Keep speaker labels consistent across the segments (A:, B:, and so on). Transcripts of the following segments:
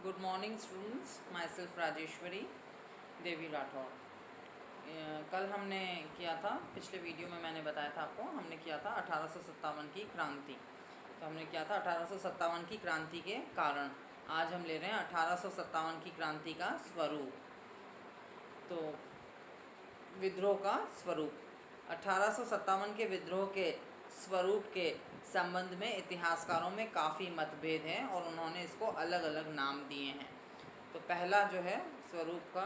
A: Good morning students, myself Rajeshwari Devi Rathore. कल हमने किया था, पिछले वीडियो में मैंने बताया था आपको, हमने किया था 1857 की क्रांति। तो हमने किया था 1857 की क्रांति के कारण। आज हम ले रहे हैं 1857 की क्रांति का स्वरूप। तो विद्रोह का स्वरूप। 1857 के विद्रोह के स्वरूप के संबंध में इतिहासकारों में काफ़ी मतभेद हैं और उन्होंने इसको अलग अलग नाम दिए हैं। तो पहला जो है स्वरूप का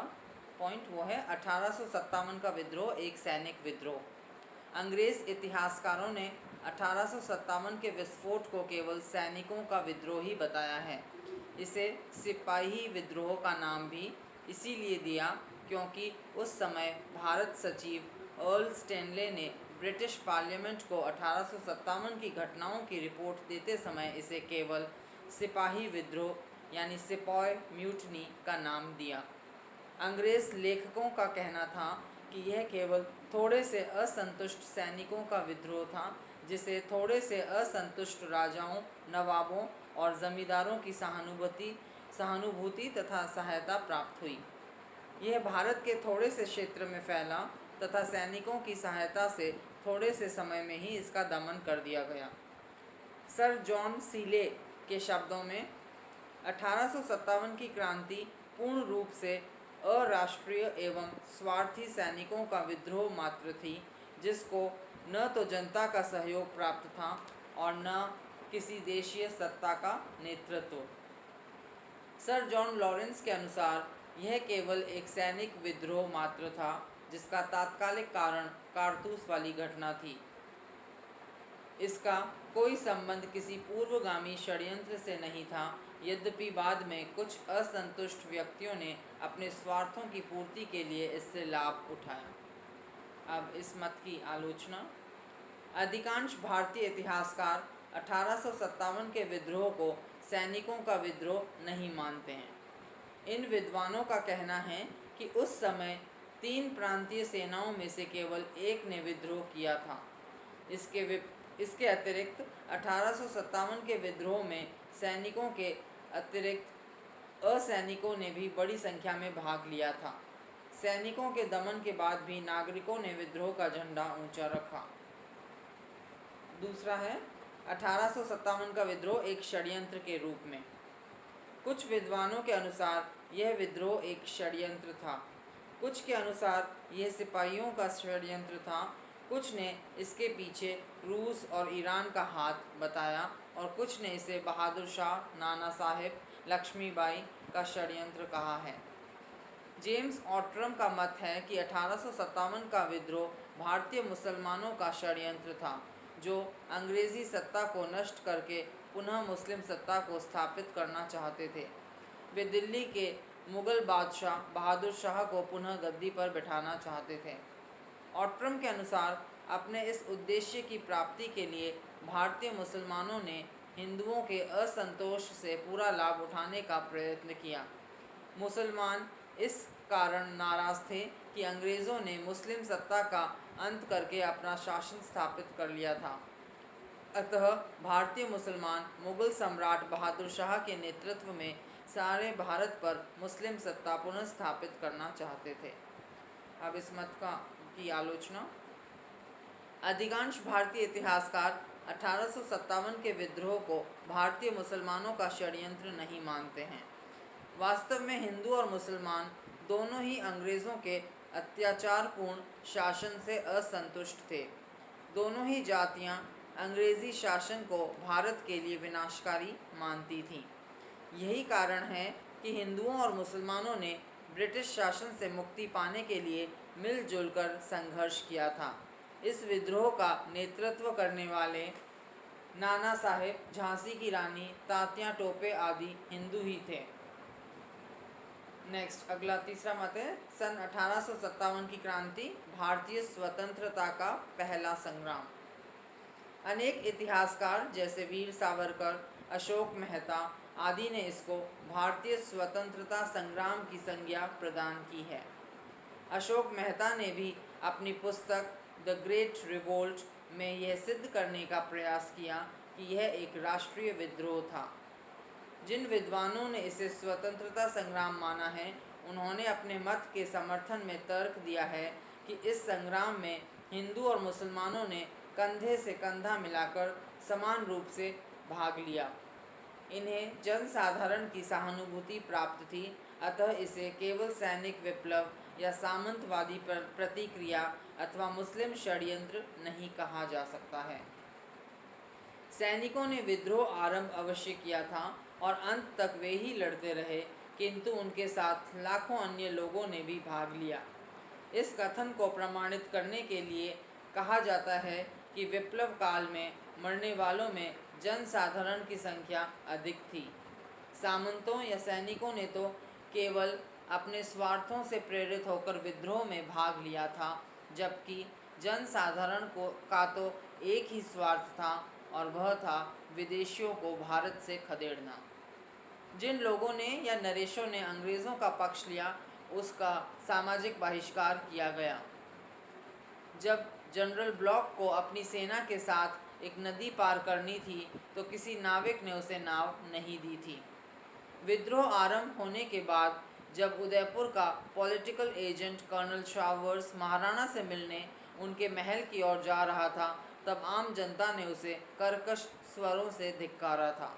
A: पॉइंट वो है 1857 का विद्रोह एक सैनिक विद्रोह। अंग्रेज़ इतिहासकारों ने 1857 के विस्फोट को केवल सैनिकों का विद्रोह ही बताया है। इसे सिपाही विद्रोह का नाम भी इसीलिए दिया क्योंकि उस समय भारत सचिव अर्ल स्टैनले ने ब्रिटिश पार्लियामेंट को 1857 की घटनाओं की रिपोर्ट देते समय इसे केवल सिपाही विद्रोह यानी सिपॉय म्यूटनी का नाम दिया। अंग्रेज़ लेखकों का कहना था कि यह केवल थोड़े से असंतुष्ट सैनिकों का विद्रोह था, जिसे थोड़े से असंतुष्ट राजाओं, नवाबों और ज़मींदारों की सहानुभूति तथा सहायता प्राप्त हुई। यह भारत के थोड़े से क्षेत्र में फैला तथा सैनिकों की सहायता से थोड़े से समय में ही इसका दमन कर दिया गया। सर जॉन सीले के शब्दों में 1857 की क्रांति पूर्ण रूप से अराष्ट्रीय एवं स्वार्थी सैनिकों का विद्रोह मात्र थी, जिसको न तो जनता का सहयोग प्राप्त था और न किसी देशीय सत्ता का नेतृत्व। सर जॉन लॉरेंस के अनुसार यह केवल एक सैनिक विद्रोह मात्र था, जिसका तात्कालिक कारण कारतूस वाली घटना थी। इसका कोई संबंध किसी पूर्वगामी षड्यंत्र से नहीं था, यद्यपि बाद में कुछ असंतुष्ट व्यक्तियों ने अपने स्वार्थों की पूर्ति के लिए इससे लाभ उठाया। अब इस मत की आलोचना। अधिकांश भारतीय इतिहासकार 1857 के विद्रोह को सैनिकों का विद्रोह नहीं मानते हैं। इन विद्वानों का कहना है कि उस समय 3 प्रांतीय सेनाओं में से केवल एक ने विद्रोह किया था। इसके अतिरिक्त 1857 के विद्रोह में सैनिकों के अतिरिक्त असैनिकों ने भी बड़ी संख्या में भाग लिया था। सैनिकों के दमन के बाद भी नागरिकों ने विद्रोह का झंडा ऊंचा रखा। दूसरा है 1857 का विद्रोह एक षड्यंत्र के रूप में। कुछ विद्वानों के अनुसार यह विद्रोह एक षड्यंत्र था, कुछ के अनुसार यह सिपाहियों का षड्यंत्र था, कुछ ने इसके पीछे रूस और ईरान का हाथ बताया और कुछ ने इसे बहादुर शाह, नाना साहेब, लक्ष्मीबाई का षड्यंत्र कहा है। जेम्स ऑट्रम का मत है कि 1857 का विद्रोह भारतीय मुसलमानों का षड्यंत्र था, जो अंग्रेज़ी सत्ता को नष्ट करके पुनः मुस्लिम सत्ता को स्थापित करना चाहते थे। वे दिल्ली के मुग़ल बादशाह बहादुर शाह को पुनः गद्दी पर बिठाना चाहते थे। ऑट्रम के अनुसार अपने इस उद्देश्य की प्राप्ति के लिए भारतीय मुसलमानों ने हिंदुओं के असंतोष से पूरा लाभ उठाने का प्रयत्न किया। मुसलमान इस कारण नाराज़ थे कि अंग्रेज़ों ने मुस्लिम सत्ता का अंत करके अपना शासन स्थापित कर लिया था। अतः भारतीय मुसलमान मुग़ल सम्राट बहादुर शाह के नेतृत्व में सारे भारत पर मुस्लिम सत्ता पुनः स्थापित करना चाहते थे। अब इस मत की आलोचना। अधिकांश भारतीय इतिहासकार 1857 के विद्रोह को भारतीय मुसलमानों का षड्यंत्र नहीं मानते हैं। वास्तव में हिंदू और मुसलमान दोनों ही अंग्रेज़ों के अत्याचारपूर्ण शासन से असंतुष्ट थे। दोनों ही जातियां अंग्रेज़ी शासन को भारत के लिए विनाशकारी मानती थीं। यही कारण है कि हिंदुओं और मुसलमानों ने ब्रिटिश शासन से मुक्ति पाने के लिए मिलजुल कर संघर्ष किया था। इस विद्रोह का नेतृत्व करने वाले नाना साहेब, झांसी की रानी, तात्या टोपे आदि हिंदू ही थे। नेक्स्ट, अगला तीसरा मत है सन 1857 की क्रांति भारतीय स्वतंत्रता का पहला संग्राम। अनेक इतिहासकार जैसे वीर सावरकर, अशोक मेहता आदि ने इसको भारतीय स्वतंत्रता संग्राम की संज्ञा प्रदान की है। अशोक मेहता ने भी अपनी पुस्तक द ग्रेट रिवोल्ट में यह सिद्ध करने का प्रयास किया कि यह एक राष्ट्रीय विद्रोह था। जिन विद्वानों ने इसे स्वतंत्रता संग्राम माना है, उन्होंने अपने मत के समर्थन में तर्क दिया है कि इस संग्राम में हिंदू और मुसलमानों ने कंधे से कंधा मिलाकर समान रूप से भाग लिया। इन्हें जनसाधारण की सहानुभूति प्राप्त थी, अतः इसे केवल सैनिक विप्लव या सामंतवादी प्रतिक्रिया अथवा मुस्लिम षड्यंत्र नहीं कहा जा सकता है। सैनिकों ने विद्रोह आरंभ अवश्य किया था और अंत तक वे ही लड़ते रहे, किंतु उनके साथ लाखों अन्य लोगों ने भी भाग लिया। इस कथन को प्रमाणित करने के लिए कहा जाता है कि विप्लव काल में मरने वालों में जनसाधारण की संख्या अधिक थी। सामंतों या सैनिकों ने तो केवल अपने स्वार्थों से प्रेरित होकर विद्रोह में भाग लिया था, जबकि जनसाधारण का तो एक ही स्वार्थ था और वह था विदेशियों को भारत से खदेड़ना। जिन लोगों ने या नरेशों ने अंग्रेज़ों का पक्ष लिया, उसका सामाजिक बहिष्कार किया गया। जब जनरल ब्लॉक को अपनी सेना के साथ एक नदी पार करनी थी, तो किसी नाविक ने उसे नाव नहीं दी थी। विद्रोह आरंभ होने के बाद जब उदयपुर का political agent colonel Showers Maharana से मिलने उनके महल की ओर जा रहा था, तब आम जनता ने उसे कर्कश स्वरों से धिक्कारा था।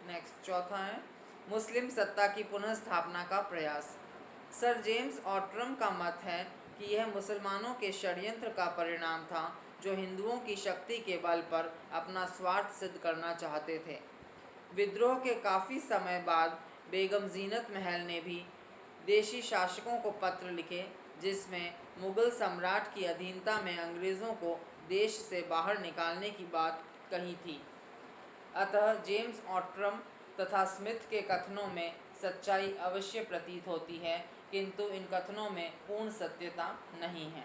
A: नेक्स्ट, चौथा है मुस्लिम सत्ता की पुनः स्थापना का प्रयास। सर जेम्स ऑट्रम का मत है कि यह मुसलमानों के षड्यंत्र का परिणाम था, जो हिंदुओं की शक्ति के बल पर अपना स्वार्थ सिद्ध करना चाहते थे। विद्रोह के काफ़ी समय बाद बेगम जीनत महल ने भी देशी शासकों को पत्र लिखे, जिसमें मुग़ल सम्राट की अधीनता में अंग्रेज़ों को देश से बाहर निकालने की बात कही थी। अतः जेम्स ऑट्रम तथा स्मिथ के कथनों में सच्चाई अवश्य प्रतीत होती है, किंतु इन कथनों में पूर्ण सत्यता नहीं है।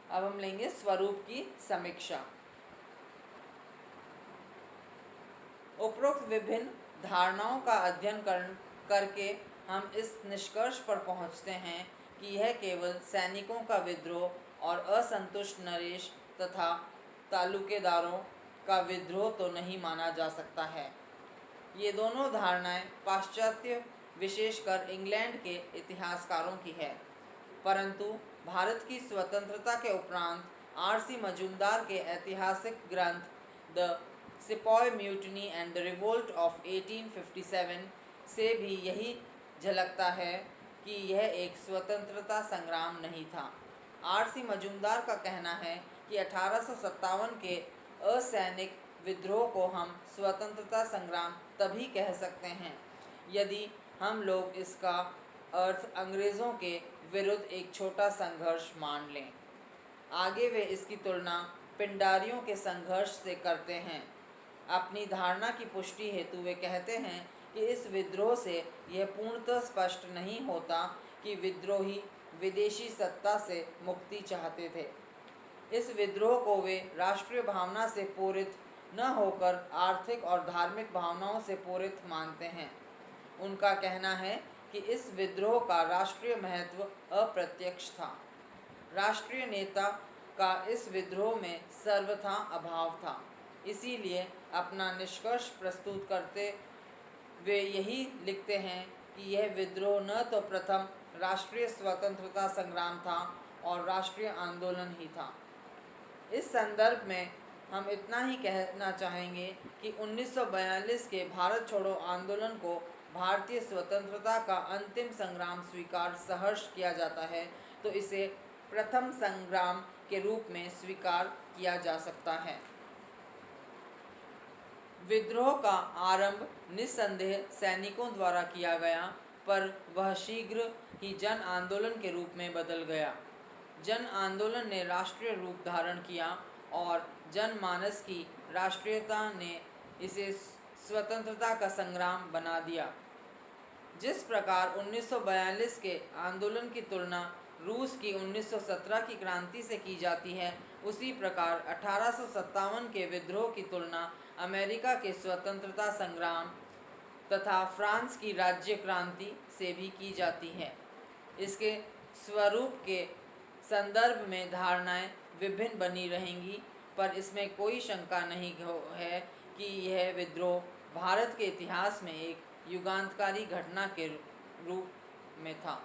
A: अब हम लेंगे स्वरूप की समीक्षा। उपरोक्त विभिन्न धारणाओं का अध्ययन करके हम इस निष्कर्ष पर पहुंचते हैं कि यह केवल सैनिकों का विद्रोह और असंतुष्ट नरेश तथा तालुकेदारों का विद्रोह तो नहीं माना जा सकता है। ये दोनों धारणाएं पाश्चात्य, विशेषकर इंग्लैंड के इतिहासकारों की है, परंतु भारत की स्वतंत्रता के उपरांत R.C. मजूमदार के ऐतिहासिक ग्रंथ the sepoy mutiny and the revolt of 1857 से भी यही झलकता है कि यह एक स्वतंत्रता संग्राम नहीं था। R.C. मजूमदार का कहना है कि 1857 के असैनिक विद्रोह को हम स्वतंत्रता संग्राम तभी कह सकते हैं यदि हम लोग इसका अर्थ अंग्रेज़ों के विरुद्ध एक छोटा संघर्ष मान लें। आगे वे इसकी तुलना पिंडारियों के संघर्ष से करते हैं। अपनी धारणा की पुष्टि हेतु वे कहते हैं कि इस विद्रोह से यह पूर्णतः स्पष्ट नहीं होता कि विद्रोही विदेशी सत्ता से मुक्ति चाहते थे। इस विद्रोह को वे राष्ट्रीय भावना से पूरित न होकर आर्थिक और धार्मिक भावनाओं से पूरित मानते हैं। उनका कहना है कि इस विद्रोह का राष्ट्रीय महत्व अप्रत्यक्ष था। राष्ट्रीय नेता का इस विद्रोह में सर्वथा अभाव था। इसीलिए अपना निष्कर्ष प्रस्तुत करते वे यही लिखते हैं कि यह विद्रोह न तो प्रथम राष्ट्रीय स्वतंत्रता संग्राम था और राष्ट्रीय आंदोलन ही था। इस संदर्भ में हम इतना ही कहना चाहेंगे कि 1942 के भारत छोड़ो आंदोलन को भारतीय स्वतंत्रता का अंतिम संग्राम स्वीकार सहर्ष किया जाता है, तो इसे प्रथम संग्राम के रूप में स्वीकार किया जा सकता है। विद्रोह का आरंभ निस्संदेह सैनिकों द्वारा किया गया, पर वह शीघ्र ही जन आंदोलन के रूप में बदल गया। जन आंदोलन ने राष्ट्रीय रूप धारण किया और जनमानस की राष्ट्रीयता ने इसे स्वतंत्रता का संग्राम बना दिया। जिस प्रकार 1942 के आंदोलन की तुलना रूस की 1917 की क्रांति से की जाती है, उसी प्रकार 1857 के विद्रोह की तुलना अमेरिका के स्वतंत्रता संग्राम तथा फ्रांस की राज्य क्रांति से भी की जाती है। इसके स्वरूप के संदर्भ में धारणाएं विभिन्न बनी रहेंगी, पर इसमें कोई शंका नहीं है कि यह विद्रोह भारत के इतिहास में एक युगांतकारी घटना के रूप में था।